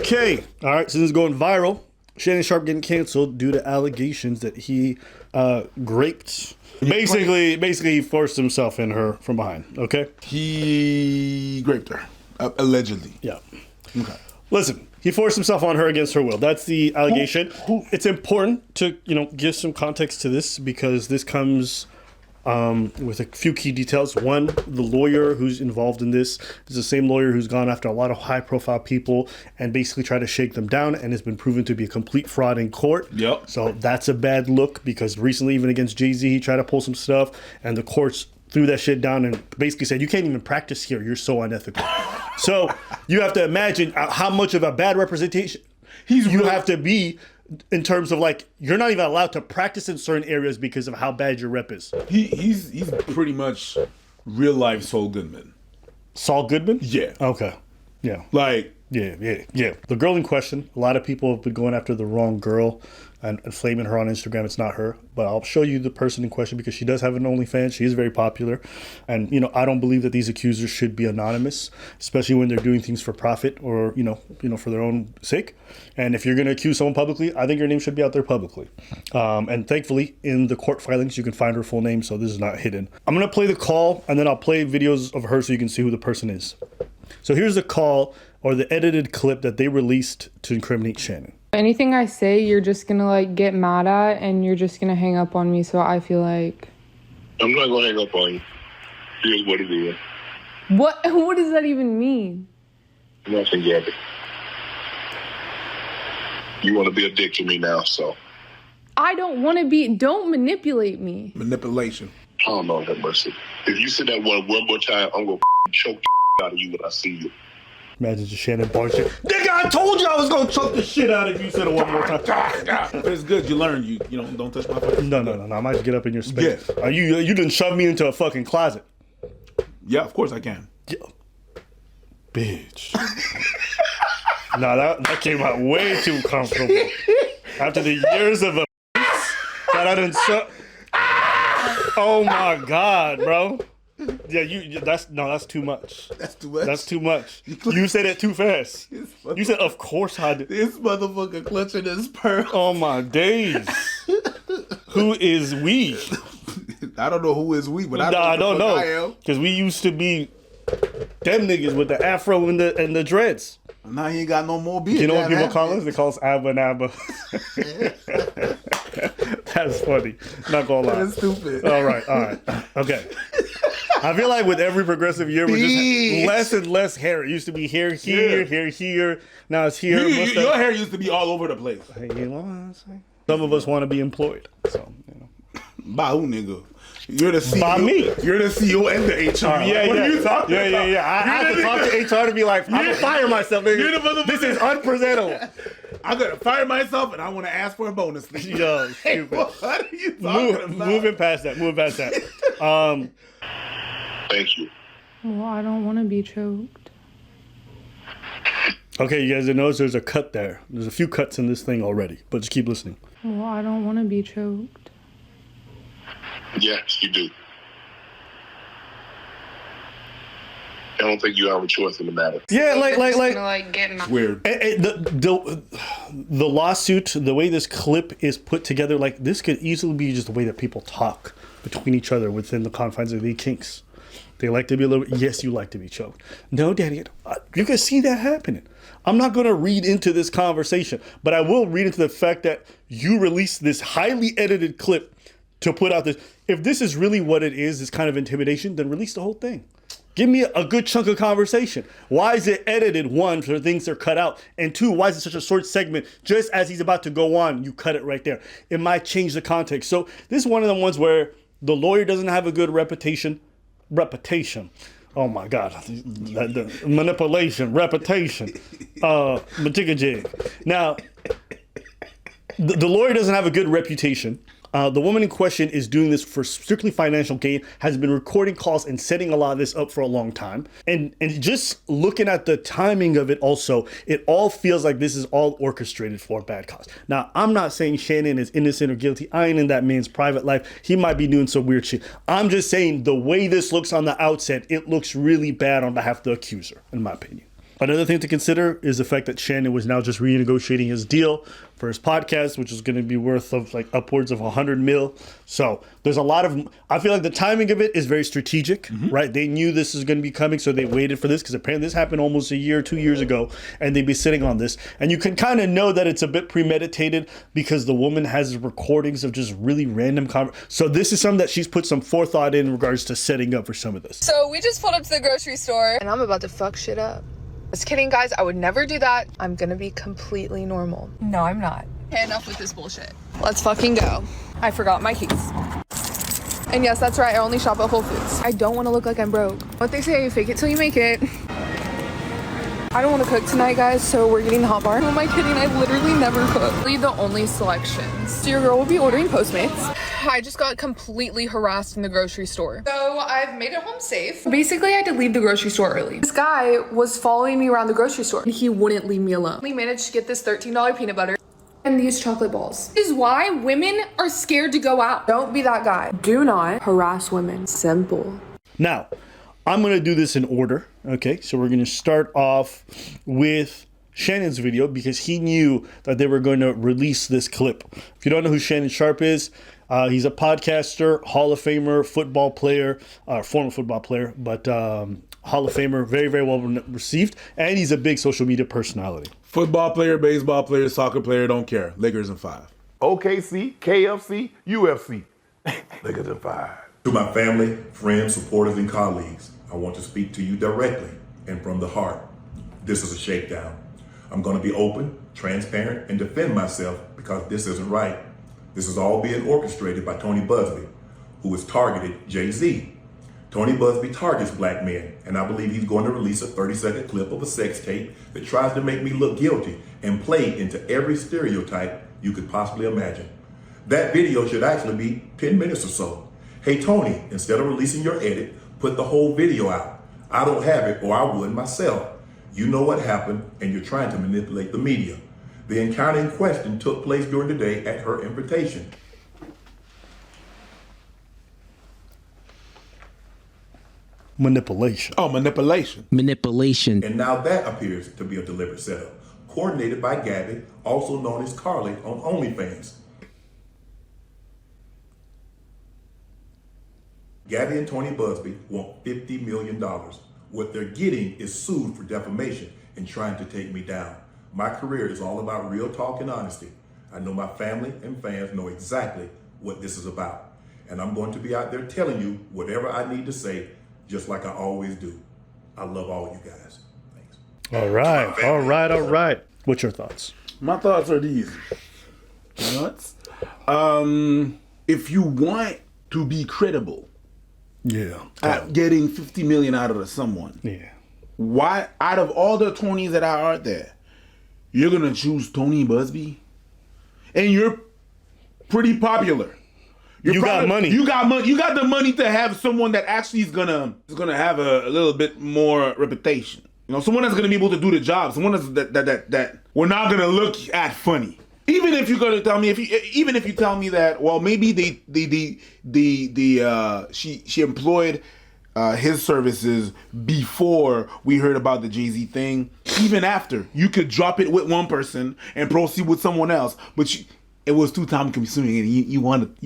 Okay. All right. So this is going viral. Shannon Sharpe getting canceled due to allegations that he raped. Basically, he forced himself in her from behind. Okay. He raped her, allegedly. Yeah. Okay. Listen, he forced himself on her against her will. That's the allegation. It's important to give some context to this because this comes with a few key details. One, the lawyer who's involved in this is the same lawyer who's gone after a lot of high-profile people and basically tried to shake them down and has been proven to be a complete fraud in court. Yep. So that's a bad look because recently, even against Jay-Z, he tried to pull some stuff and the courts threw that shit down and basically said, you can't even practice here. You're so unethical. So you have to imagine how much of a bad representation you have to be in terms of you're not even allowed to practice in certain areas because of how bad your rep is. He's pretty much real life Saul Goodman. Saul Goodman? Yeah. Okay. Yeah. Yeah. The girl in question, a lot of people have been going after the wrong girl and flaming her on Instagram. It's not her, but I'll show you the person in question because she does have an OnlyFans. She is very popular. And, I don't believe that these accusers should be anonymous, especially when they're doing things for profit or, for their own sake. And if you're going to accuse someone publicly, I think your name should be out there publicly. And thankfully, in the court filings, you can find her full name, so this is not hidden. I'm going to play the call, and then I'll play videos of her so you can see who the person is. So here's the call or the edited clip that they released to incriminate Shannon. Anything I say, you're just gonna get mad at and you're just gonna hang up on me, so I feel like... I'm not gonna hang up on you. Here's what it is. What does that even mean? Nothing, Gabby. You want to be a dick to me now, so... I don't want to be... Don't manipulate me. Manipulation. Oh, Lord have mercy. If you say that one more time, I'm gonna choke the out of you when I see you. Imagine just Shannon Barnes shit. Nigga, I told you I was gonna choke the shit out of you. Said it one more time. But it's good. You learn. You don't touch my fucking... No. I might just get up in your space. Yeah. You didn't shove me into a fucking closet. Yeah, of course I can. Yeah. Bitch. No, that came out way too comfortable. After the years of a that I didn't Oh my God, bro. Yeah, that's too much. That's too much? That's too much. You said it too fast. You said, of course I did. This motherfucker clutching his pearl. Oh my days. Who is we? I don't know who is we, but I don't know. Because we used to be them niggas with the afro and the dreads. Now he ain't got no more beard. You know what people call us? They call us Abba and Abba. That's funny. Not gonna lie. That's stupid. All right. Okay. I feel like with every progressive year, we're just less and less hair. It used to be hair here. Now it's here. Your hair used to be all over the place. Hey, you know what I'm saying? Some of us want to be employed. So, By who, nigga? You're the CEO. By me. You're the CEO and the HR. What are you talking about? Yeah. I have to talk to HR to be like, I'm going to fire myself, nigga. This is unpresentable. I'm going to fire myself and I want to ask for a bonus. Yo, stupid. What are you talking about? Moving past that. Thank you. Well, I don't want to be choked. Okay, you guys notice there's a cut there. There's a few cuts in this thing already, but just keep listening. Well, I don't want to be choked. Yes, you do. I don't think you have a choice in the matter. Yeah, Get weird. The lawsuit, the way this clip is put together, this could easily be just the way that people talk between each other within the confines of the kinks. They like to be a little... Yes, you like to be choked. No, Daddy, you can see that happening. I'm not going to read into this conversation, but I will read into the fact that you released this highly edited clip to put out this. If this is really what it is, this kind of intimidation, then release the whole thing. Give me a good chunk of conversation. Why is it edited, one, for things that are cut out, and two, why is it such a short segment? Just as he's about to go on, you cut it right there. It might change the context. So this is one of the ones where the lawyer doesn't have a good reputation. Oh my God. The manipulation, reputation, majigajig. Now, the lawyer doesn't have a good reputation. The woman in question is doing this for strictly financial gain, has been recording calls and setting a lot of this up for a long time. And just looking at the timing of it also, it all feels like this is all orchestrated for a bad cause. Now, I'm not saying Shannon is innocent or guilty. I ain't in that man's private life. He might be doing some weird shit. I'm just saying the way this looks on the outset, it looks really bad on behalf of the accuser, in my opinion. Another thing to consider is the fact that Shannon was now just renegotiating his deal for his podcast, which is going to be worth of like upwards of 100 mil. So there's a lot of, I feel like the timing of it is very strategic, right? They knew this is going to be coming, so they waited for this because apparently this happened almost a year, 2 years ago, and they'd be sitting on this. And you can kind of know that it's a bit premeditated because the woman has recordings of just really random So this is something that she's put some forethought in regards to setting up for some of this. So we just pulled up to the grocery store and I'm about to fuck shit up. Just kidding, guys. I would never do that. I'm gonna be completely normal. No, I'm not. Okay, enough with this bullshit. Let's fucking go. I forgot my keys. And yes, that's right. I only shop at Whole Foods. I don't want to look like I'm broke. What they say, fake it till you make it. I don't want to cook tonight, guys, so we're getting hot bar. Who am I kidding? I literally never cook. Really the only selections. So your girl will be ordering Postmates. I just got completely harassed in the grocery store. So I've made it home safe. Basically, I had to leave the grocery store early. This guy was following me around the grocery store and he wouldn't leave me alone. We managed to get this $13 peanut butter and these chocolate balls. This is why women are scared to go out. Don't be that guy. Do not harass women. Simple. Now, I'm going to do this in order, okay? So we're going to start off with Shannon's video because he knew that they were going to release this clip. If you don't know who Shannon Sharpe is, he's a podcaster, Hall of Famer, football player, former football player, but Hall of Famer, very, very well received, and he's a big social media personality. Football player, baseball player, soccer player, don't care. Lakers in 5. OKC, KFC, UFC. Lakers in 5. To my family, friends, supporters, and colleagues, I want to speak to you directly and from the heart. This is a shakedown. I'm going to be open, transparent, and defend myself because this isn't right. This is all being orchestrated by Tony Buzbee, who has targeted Jay-Z. Tony Buzbee targets black men, and I believe he's going to release a 30-second clip of a sex tape that tries to make me look guilty and play into every stereotype you could possibly imagine. That video should actually be 10 minutes or so. Hey, Tony, instead of releasing your edit, put the whole video out. I don't have it, or I would myself. You know what happened, and you're trying to manipulate the media. The encounter in question took place during the day at her invitation. Manipulation. Oh, manipulation. Manipulation. And now that appears to be a deliberate setup, coordinated by Gabby, also known as Carly on OnlyFans. Gabby and Tony Buzbee want $50 million. What they're getting is sued for defamation and trying to take me down. My career is all about real talk and honesty. I know my family and fans know exactly what this is about. And I'm going to be out there telling you whatever I need to say, just like I always do. I love all you guys. Thanks. All right. What's your thoughts? My thoughts are these. Nuts. If you want to be credible, at getting 50 million out of someone, why, out of all the Tonys that are out there, you're gonna choose Tony Buzbee, and you're pretty popular. You got money. You got money. You got the money to have someone that actually is gonna have a little bit more reputation. You know, someone that's gonna be able to do the job. Someone that's that we're not gonna look at funny. Even if you're gonna tell me, even if you tell me that, well, maybe she employed his services before we heard about the Jay-Z thing. Even after, you could drop it with one person and proceed with someone else, but it was too time consuming, and you wanted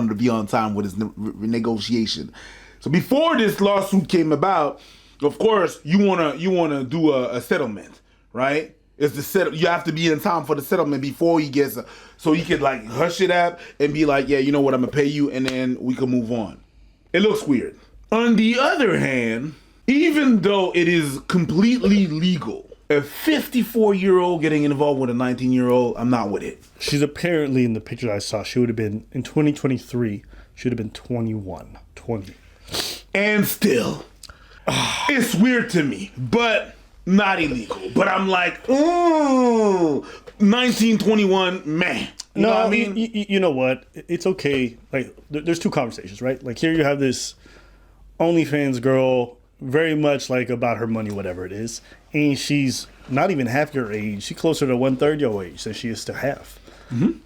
to be on time with his negotiation. So before this lawsuit came about, of course, you wanna do a settlement, right? It's the setup. You have to be in time for the settlement before he gets, so you could like hush it up and be like, yeah, you know what, I'm gonna pay you, and then we can move on. It looks weird. On the other hand, even though it is completely legal, a 54-year-old getting involved with a 19-year-old, I'm not with it. She's apparently, in the picture I saw, she would have been, in 2023, she would have been 20. And still, it's weird to me, but not illegal. But I'm like, ooh, 1921, man. You know what I mean? You know what? It's okay. Like, there's two conversations, right? Like, here you have this OnlyFans girl, very much like about her money, whatever it is. And she's not even half your age. She's closer to 1/3 your age than she is to half. Mm-hmm.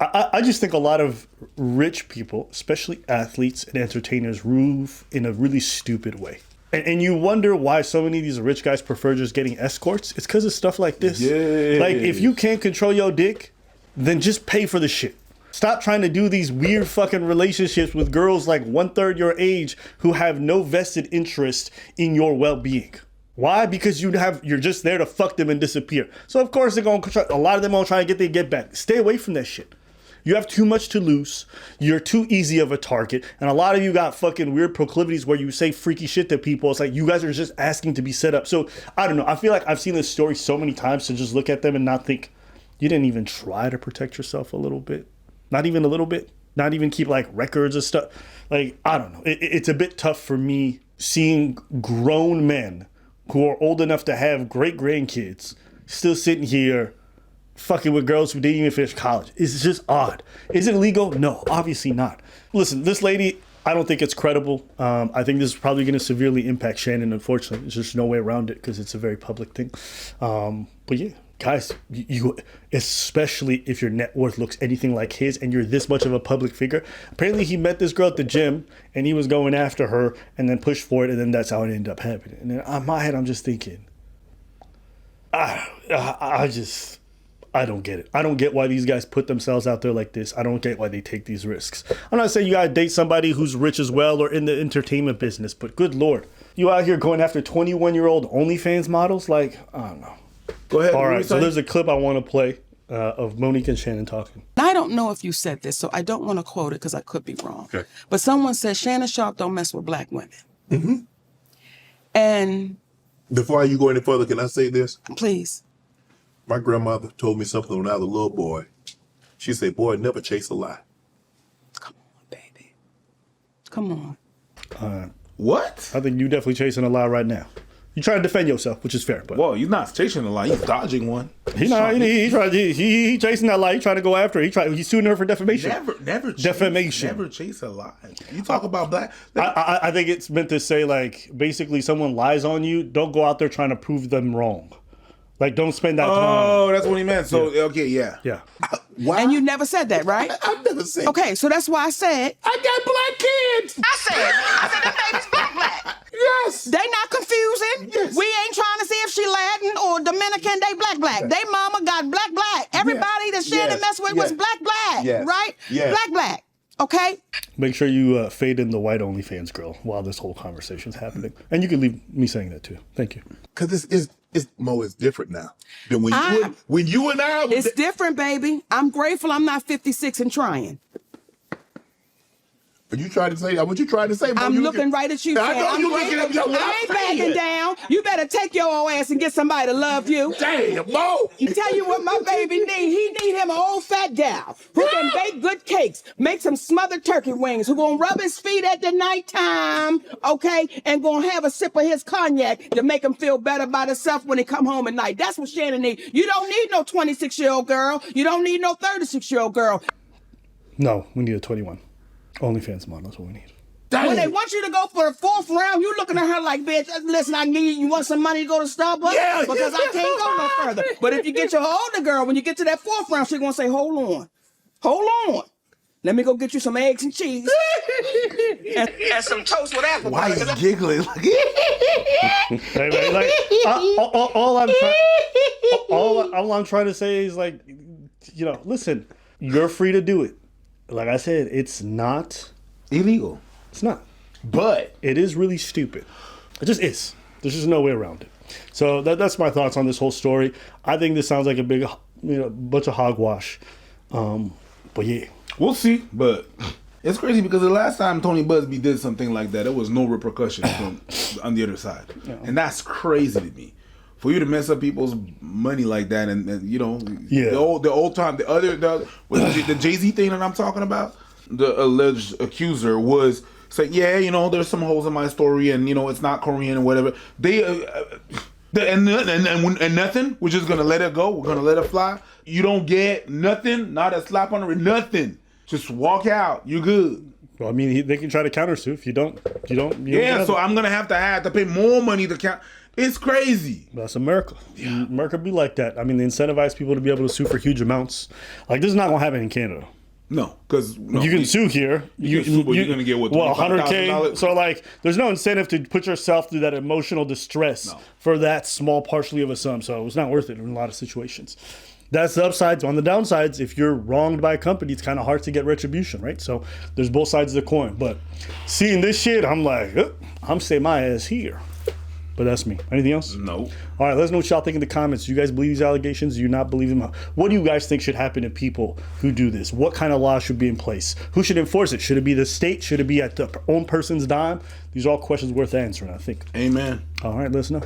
I just think a lot of rich people, especially athletes and entertainers, move in a really stupid way. And you wonder why so many of these rich guys prefer just getting escorts. It's because of stuff like this. Yeah. Like, if you can't control your dick, then just pay for the shit. Stop trying to do these weird fucking relationships with girls like 1/3 your age who have no vested interest in your well-being. Why? Because you're just there to fuck them and disappear. So of course they're gonna try, a lot of them gonna try to get their get back. Stay away from that shit. You have too much to lose. You're too easy of a target. And a lot of you got fucking weird proclivities where you say freaky shit to people. It's like you guys are just asking to be set up. So I don't know. I feel like I've seen this story so many times to just look at them and not think, you didn't even try to protect yourself a little bit. Not even a little bit. Not even keep like records of stuff. Like, I don't know. It's a bit tough for me seeing grown men who are old enough to have great grandkids still sitting here fucking with girls who didn't even finish college. It's just odd. Is it legal? No, obviously not. Listen, this lady, I don't think it's credible. I think this is probably going to severely impact Shannon, unfortunately. There's just no way around it because it's a very public thing. But yeah, guys, you especially if your net worth looks anything like his and you're this much of a public figure. Apparently he met this girl at the gym and he was going after her and then pushed for it, and then that's how it ended up happening. And then in my head, I'm just thinking, I don't get it. I don't get why these guys put themselves out there like this. I don't get why they take these risks. I'm not saying you gotta date somebody who's rich as well or in the entertainment business, but good Lord. You out here going after 21-year-old OnlyFans models? Like, I don't know. Go ahead. All right, so there's a clip I want to play of Monique and Shannon talking. I don't know if you said this, so I don't want to quote it because I could be wrong. Okay. But someone said Shannon Sharpe don't mess with black women. Mm-hmm. And... Before you go any further, can I say this? Please. My grandmother told me something when I was a little boy. She said, boy, never chase a lie. Come on, baby. Come on. What? I think you definitely chasing a lie right now. You trying to defend yourself, which is fair. But Well, he's not chasing a lie. He's dodging one. he chasing that lie. He trying to go after her. He's suing her for defamation. Never defamation. Never chase a lie. You talk about black. I think it's meant to say, like, basically someone lies on you, don't go out there trying to prove them wrong. Like, don't spend that time. Oh, that's what he meant. So, okay, yeah. Yeah. And you never said that, right? I've never said Okay, so that's why I said... I got black kids. I said that baby's black. Yes. They not confusing. Yes. We ain't trying to see if she Latin or Dominican. They black. They mama got black. Everybody that Shannon messed with was black. Yes. Right? Yes. Black. Okay? Make sure you fade in the white OnlyFans girl while this whole conversation's happening. And you can leave me saying that too. Thank you. Because it's different now than when you and I. It's different, baby. I'm grateful I'm not 56 and trying. Are you trying to say? What you trying to say? I'm looking right at you. I know I'm you looking at me. I ain't backing down. You better take your old ass and get somebody to love you. Damn, Mo. Tell you what my baby need. He need him an old fat gal who can bake good cakes, make some smothered turkey wings, who gonna rub his feet at the nighttime, okay, and gonna have a sip of his cognac to make him feel better about himself when he come home at night. That's what Shannon need. You don't need no 26-year-old girl. You don't need no 36-year-old girl. No, we need a 21. OnlyFans model, that's what we need. When they want you to go for the 4th round, you looking at her like, bitch, listen, you want some money to go to Starbucks? Yeah, because I can't go no further. But if you get your older girl, when you get to that 4th round, she's going to say, hold on. Let me go get you some eggs and cheese. and some toast with apple. Why is he giggling? All I'm trying to say is, like, listen, you're free to do it. Like I said, it's not illegal. It's not. But it is really stupid. It just is. There's just no way around it. So that's my thoughts on this whole story. I think this sounds like a big, bunch of hogwash. But yeah. We'll see. But it's crazy because the last time Tony Buzbee did something like that, there was no repercussions on the other side. Yeah. And that's crazy to me. For you to mess up people's money like that, and the old time, the Jay-Z thing that I'm talking about, the alleged accuser was saying, there's some holes in my story, and it's not Korean or whatever. And nothing. We're just gonna let it go. We're gonna let it fly. You don't get nothing, not a slap on the wrist, nothing. Just walk out. You're good. Well, I mean, they can try to countersue. If you don't. So I'm gonna have to pay more money to count. It's crazy. That's America. Yeah. America be like that. I mean, they incentivize people to be able to sue for huge amounts. Like, this is not going to happen in Canada. No, because You can sue here. You can sue, but you're gonna get what, $100K. $25,000? So like, there's no incentive to put yourself through that emotional distress for that small partially of a sum. So it's not worth it in a lot of situations. That's the upsides. On the downsides, if you're wronged by a company, it's kind of hard to get retribution, right? So there's both sides of the coin. But seeing this shit, I'm like, I'm saying my ass here. But that's me. Anything else? No. All right, let us know what y'all think in the comments. Do you guys believe these allegations? Do you not believe them? What do you guys think should happen to people who do this? What kind of law should be in place? Who should enforce it? Should it be the state? Should it be at the own person's dime? These are all questions worth answering, I think. Amen. All right, let us know.